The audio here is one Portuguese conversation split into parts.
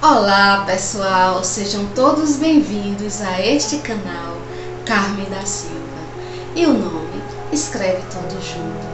Olá pessoal, sejam todos bem-vindos a este canal Carmen da Silva. E o nome escreve tudo junto.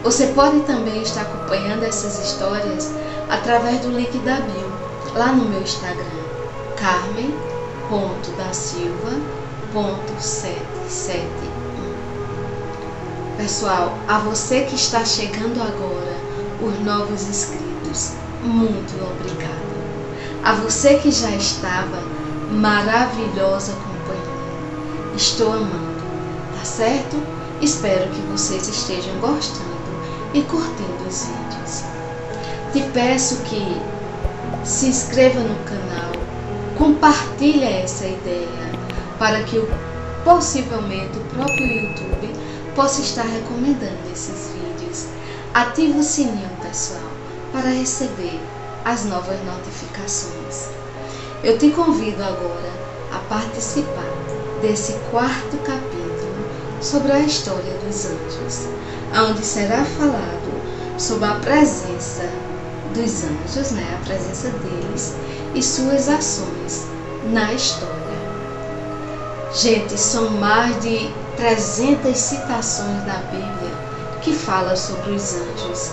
Você pode também estar acompanhando essas histórias através do link da bio, lá no meu Instagram, carmen.dasilva.771. Pessoal, a você que está chegando agora, os novos inscritos, muito obrigada. A você que já estava, maravilhosa companhia. Estou amando, tá certo? Espero que vocês estejam gostando e curtindo os vídeos. Te peço que se inscreva no canal, compartilhe essa ideia para que possivelmente o próprio YouTube possa estar recomendando esses vídeos. Ative o sininho, pessoal, para receber as novas notificações. Eu te convido agora a participar desse quarto capítulo sobre a história dos anjos, onde será falado sobre a presença dos anjos, a presença deles e suas ações na história. Gente, são mais de 300 citações da Bíblia que falam sobre os anjos,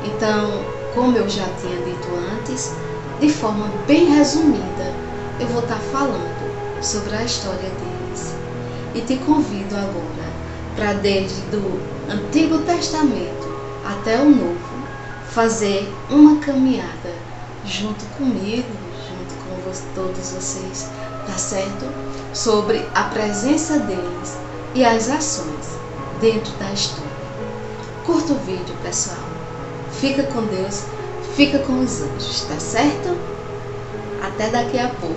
Então, como eu já tinha dito antes, de forma bem resumida, eu vou estar falando sobre a história deles. E te convido agora para, desde o Antigo Testamento até o Novo, fazer uma caminhada junto comigo, junto com todos vocês, tá certo? Sobre a presença deles e as ações dentro da história. Curta o vídeo, pessoal. Fica com Deus, fica com os anjos, tá certo? Até daqui a pouco.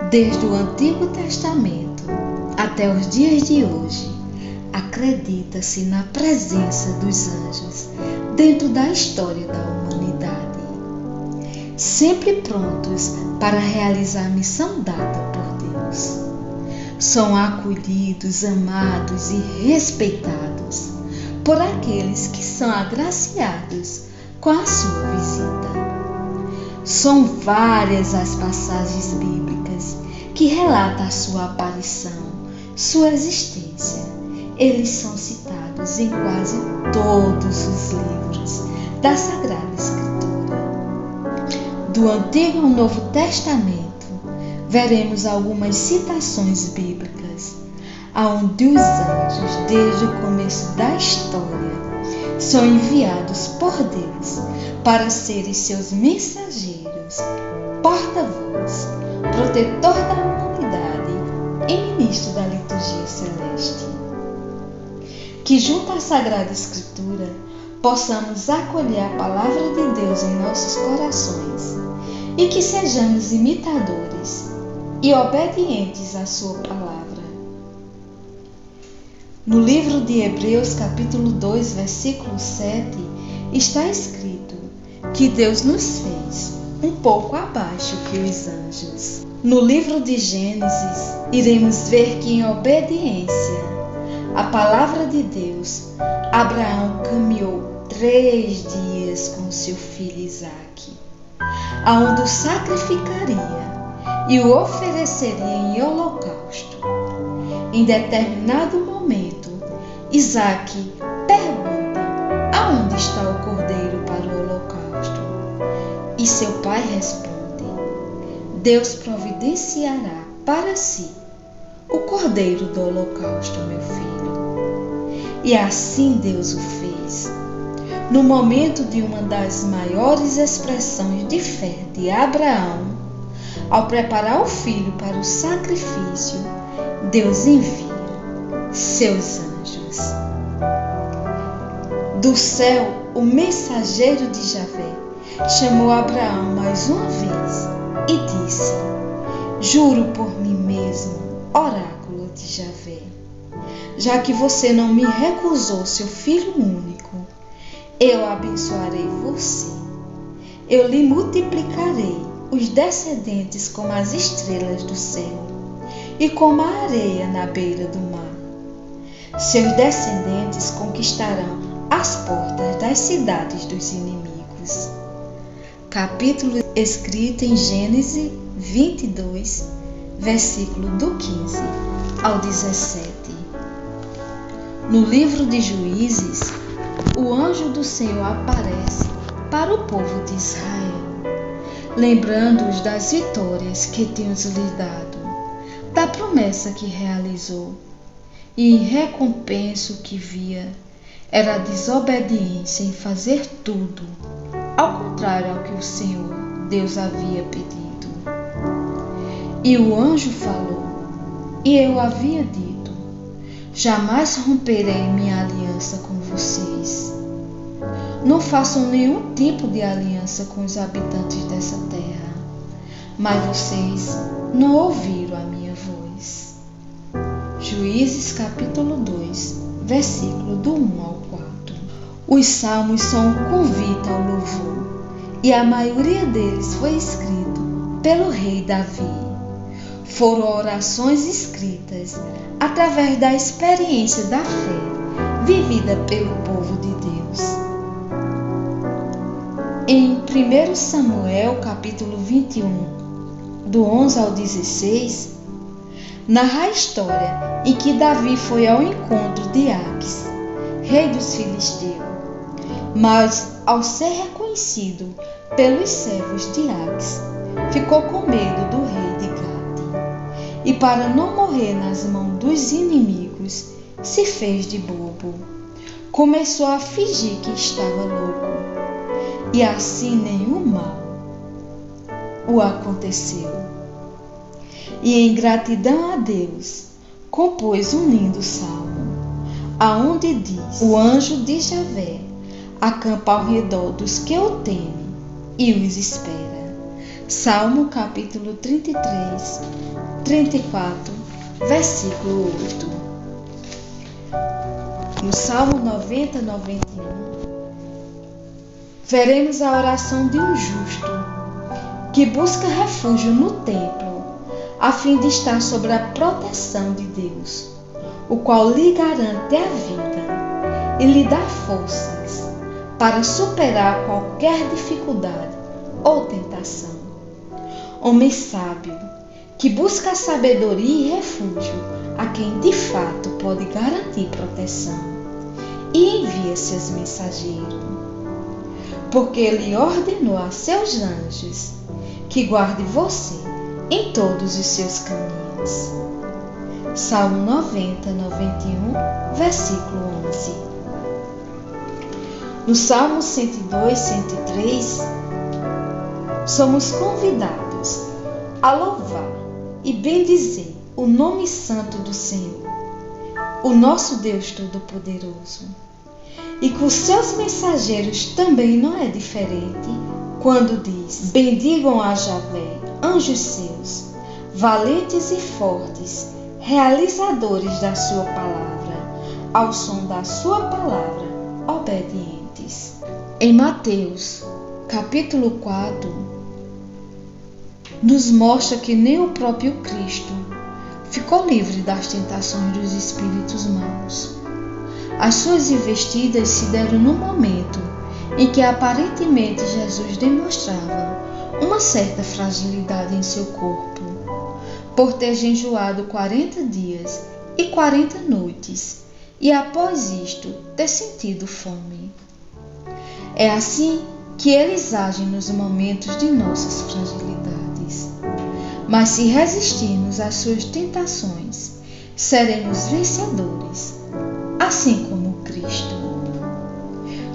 Desde o Antigo Testamento até os dias de hoje, acredita-se na presença dos anjos dentro da história da humanidade, sempre prontos para realizar a missão dada por Deus. São acolhidos, amados e respeitados por aqueles que são agraciados com a sua visita. São várias as passagens bíblicas que relatam a sua aparição, sua existência. Eles são citados em quase todos os livros da Sagrada Escritura. Do Antigo ao Novo Testamento, veremos algumas citações bíblicas, onde os anjos, desde o começo da história, são enviados por Deus para serem seus mensageiros, porta-voz, protetor da humanidade e ministro da liturgia celeste. Que junto à Sagrada Escritura possamos acolher a palavra de Deus em nossos corações e que sejamos imitadores e obedientes à sua palavra. No livro de Hebreus, capítulo 2, versículo 7, está escrito que Deus nos fez um pouco abaixo que os anjos. No livro de Gênesis, iremos ver que, em obediência à palavra de Deus, Abraão caminhou 3 dias com seu filho Isaque, aonde o sacrificaria e o ofereceria em holocausto. Em determinado momento, Isaque pergunta: aonde está o cordeiro para o holocausto? E seu pai responde: Deus providenciará para si o cordeiro do holocausto, meu filho. E assim Deus o fez. No momento de uma das maiores expressões de fé de Abraão, ao preparar o filho para o sacrifício, Deus envia seus anjos. Do céu, o mensageiro de Javé chamou Abraão mais uma vez e disse: juro por mim mesmo, oráculo de Javé, já que você não me recusou seu filho único, eu abençoarei você. Eu lhe multiplicarei os descendentes como as estrelas do céu e como a areia na beira do mar. Seus descendentes conquistarão as portas das cidades dos inimigos. Capítulo escrito em Gênesis 22, versículo do 15 ao 17. No livro de Juízes, o anjo do Senhor aparece para o povo de Israel, lembrando-os das vitórias que Deus lhes dado, da promessa que realizou, e em recompensa o que via era a desobediência em fazer tudo ao contrário ao que o Senhor Deus havia pedido. E o anjo falou, e eu havia dito: jamais romperei minha aliança com vocês. Não façam nenhum tipo de aliança com os habitantes dessa terra. Mas vocês não ouviram a minha voz. Juízes capítulo 2, versículo do 1 ao 4. Os salmos são um convite ao louvor, e a maioria deles foi escrito pelo rei Davi. Foram orações escritas através da experiência da fé vivida pelo povo de Deus. Em 1 Samuel capítulo 21, do 11 ao 16, narra a história em que Davi foi ao encontro de Aques, rei dos filisteus, mas ao ser reconhecido pelos servos de Aques, ficou com medo do rei de Gate, e para não morrer nas mãos dos inimigos, se fez de bobo. Começou a fingir que estava louco, e assim nenhum mal o aconteceu. E em gratidão a Deus, compôs um lindo salmo, aonde diz: o anjo de Javé acampa ao redor dos que o temem e os espera. Salmo capítulo 33, 34, versículo 8. No Salmo 90, 91, veremos a oração de um justo que busca refúgio no templo, a fim de estar sob a proteção de Deus, o qual lhe garante a vida e lhe dá forças para superar qualquer dificuldade ou tentação. Homem sábio, que busca sabedoria e refúgio a quem de fato pode garantir proteção, e envia seus mensageiros, porque ele ordenou a seus anjos que guarde você em todos os seus caminhos. Salmo 90, 91, versículo 11. No Salmo 102, 103, somos convidados a louvar e bendizer o nome santo do Senhor, o nosso Deus Todo-Poderoso. E com seus mensageiros também não é diferente, quando diz: bendigam a Javé, anjos seus, valentes e fortes, realizadores da sua palavra, ao som da sua palavra, obedientes. Em Mateus, capítulo 4, nos mostra que nem o próprio Cristo ficou livre das tentações dos espíritos maus. As suas investidas se deram no momento em que aparentemente Jesus demonstrava uma certa fragilidade em seu corpo, por ter jejuado 40 dias e 40 noites, e após isto ter sentido fome. É assim que eles agem nos momentos de nossas fragilidades. Mas se resistirmos às suas tentações, seremos vencedores, assim como Cristo.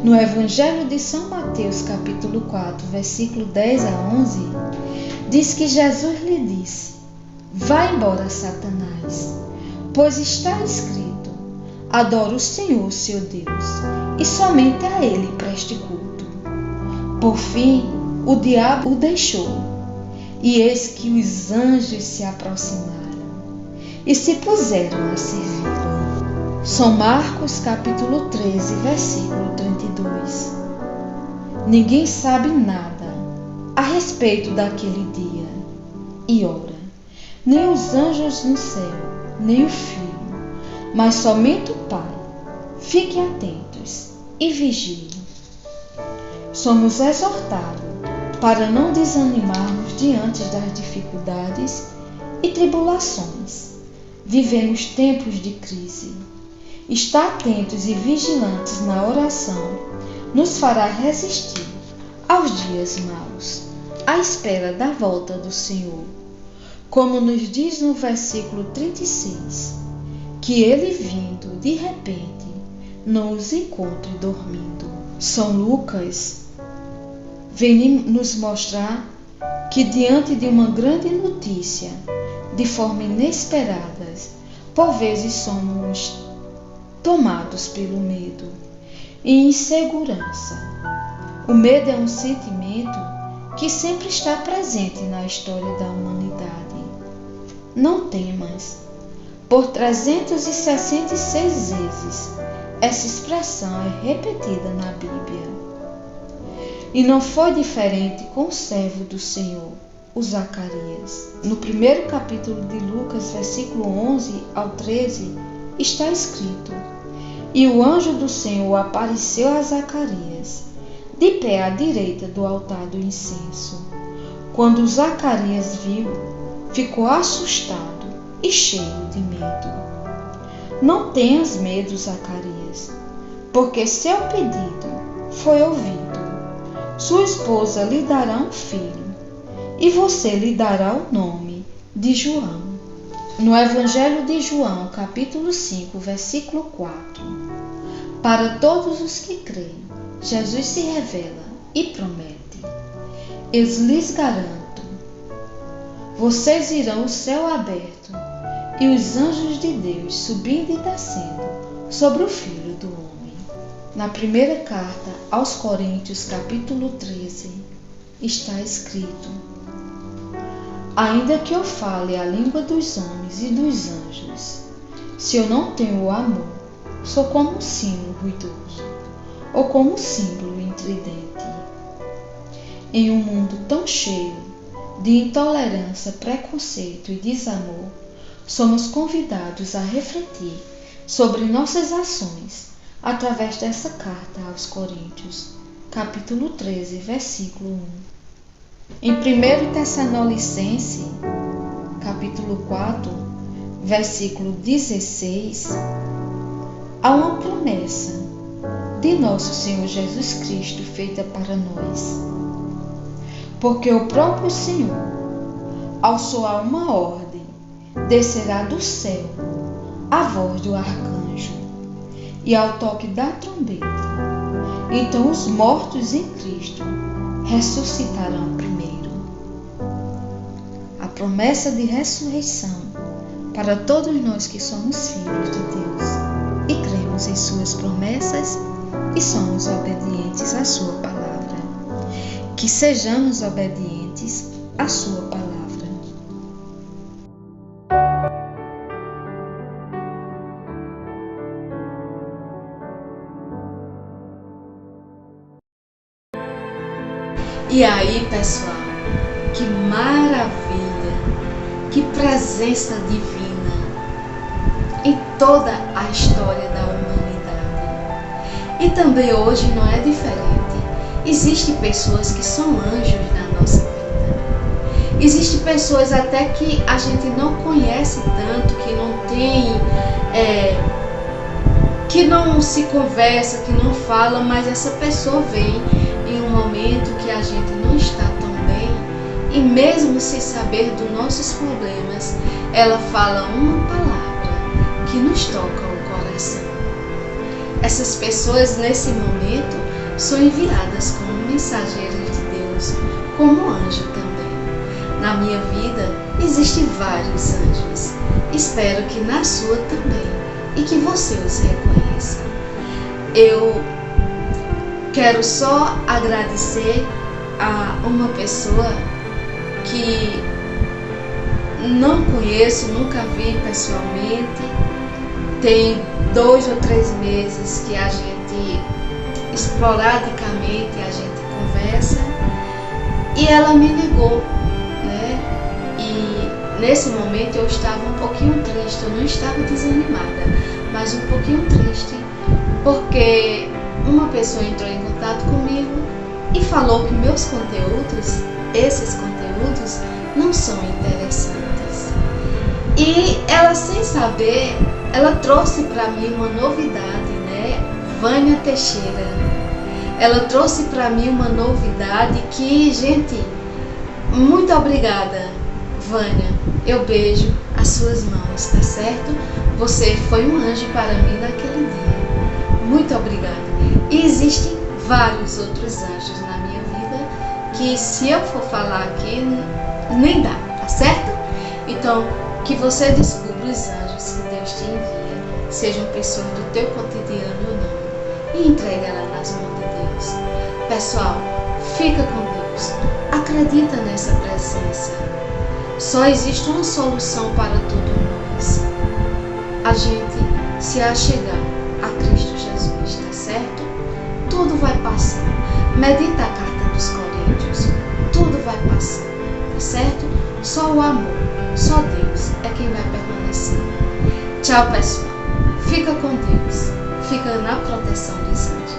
No Evangelho de São Mateus, capítulo 4, versículo 10 a 11, diz que Jesus lhe disse: vá embora, Satanás, pois está escrito: adora o Senhor, seu Deus, e somente a Ele preste culto. Por fim, o diabo o deixou, e eis que os anjos se aproximaram e se puseram a servi-lo. São Marcos capítulo 13, versículo 32. Ninguém sabe nada a respeito daquele dia e hora, nem os anjos no céu, nem o Filho, mas somente o Pai. Fiquem atentos e vigiem. Somos exortados para não desanimarmos diante das dificuldades e tribulações. Vivemos tempos de crise. Estar atentos e vigilantes na oração nos fará resistir aos dias maus, à espera da volta do Senhor. Como nos diz no versículo 36, que Ele vindo de repente não os encontre dormindo. São Lucas vem nos mostrar que diante de uma grande notícia, de forma inesperada, por vezes somos tomados pelo medo e insegurança. O medo é um sentimento que sempre está presente na história da humanidade. Não temas. Por 366 vezes, essa expressão é repetida na Bíblia. E não foi diferente com o servo do Senhor, o Zacarias. No primeiro capítulo de Lucas, versículo 11 ao 13, está escrito: E o anjo do Senhor apareceu a Zacarias, de pé à direita do altar do incenso. Quando Zacarias viu, ficou assustado e cheio de medo. Não tenhas medo, Zacarias, porque seu pedido foi ouvido. Sua esposa lhe dará um filho, e você lhe dará o nome de João. No Evangelho de João, capítulo 5, versículo 4. Para todos os que creem, Jesus se revela e promete: Eu lhes garanto, vocês irão o céu aberto e os anjos de Deus subindo e descendo sobre o Filho do Homem. Na primeira carta aos Coríntios, capítulo 13, está escrito: Ainda que eu fale a língua dos homens e dos anjos, se eu não tenho o amor, sou como um sino ruidoso, ou como um símbolo intridente. Em um mundo tão cheio de intolerância, preconceito e desamor, somos convidados a refletir sobre nossas ações através dessa carta aos Coríntios, capítulo 13, versículo 1. Em 1 Tessalonicenses, capítulo 4, versículo 16, há uma promessa de nosso Senhor Jesus Cristo feita para nós. Porque o próprio Senhor, ao soar uma ordem, descerá do céu a voz do arcanjo e ao toque da trombeta. Então os mortos em Cristo ressuscitarão primeiro. A promessa de ressurreição para todos nós que somos filhos de Deus e cremos em suas promessas e somos obedientes à sua palavra. Que sejamos obedientes à sua palavra. E aí, pessoal, que maravilha, que presença divina em toda a história da humanidade. E também hoje não é diferente. Existem pessoas que são anjos na nossa vida. Existem pessoas até que a gente não conhece tanto, que não tem, que não se conversa, que não fala, mas essa pessoa vem em um momento que a gente não está tão bem e mesmo sem saber dos nossos problemas, ela fala uma palavra que nos toca o coração. Essas pessoas nesse momento são enviadas como mensageiras de Deus, como anjo também. Na minha vida existem vários anjos. Espero que na sua também e que você os reconheça. Eu quero só agradecer a uma pessoa que não conheço, nunca vi pessoalmente. Tem 2 ou 3 meses que a gente, esporadicamente, a gente conversa. E ela me ligou, né? E nesse momento eu estava um pouquinho triste, eu não estava desanimada. mas um pouquinho triste, porque uma pessoa entrou em contato comigo e falou que meus conteúdos, esses conteúdos, não são interessantes. E ela, sem saber, ela trouxe para mim uma novidade, né? Vânia Teixeira. Ela trouxe para mim uma novidade que, gente, muito obrigada, Vânia. Eu beijo as suas mãos, tá certo? Você foi um anjo para mim naquele dia. Muito obrigada. E existem vários outros anjos na minha vida que, se eu for falar aqui, nem dá, tá certo? Então, que você descubra os anjos que Deus te envia, sejam pessoas do teu cotidiano ou não, e entregue ela nas mãos de Deus. Pessoal, fica com Deus. Acredita nessa presença. Só existe uma solução para todos nós. A gente se achegar a Cristo Jesus, tá certo? Tudo vai passar. Medita a carta dos Coríntios. Tudo vai passar, tá certo? Só o amor, só Deus é quem vai permanecer. Tchau, pessoal. Fica com Deus. Fica na proteção dos anjos.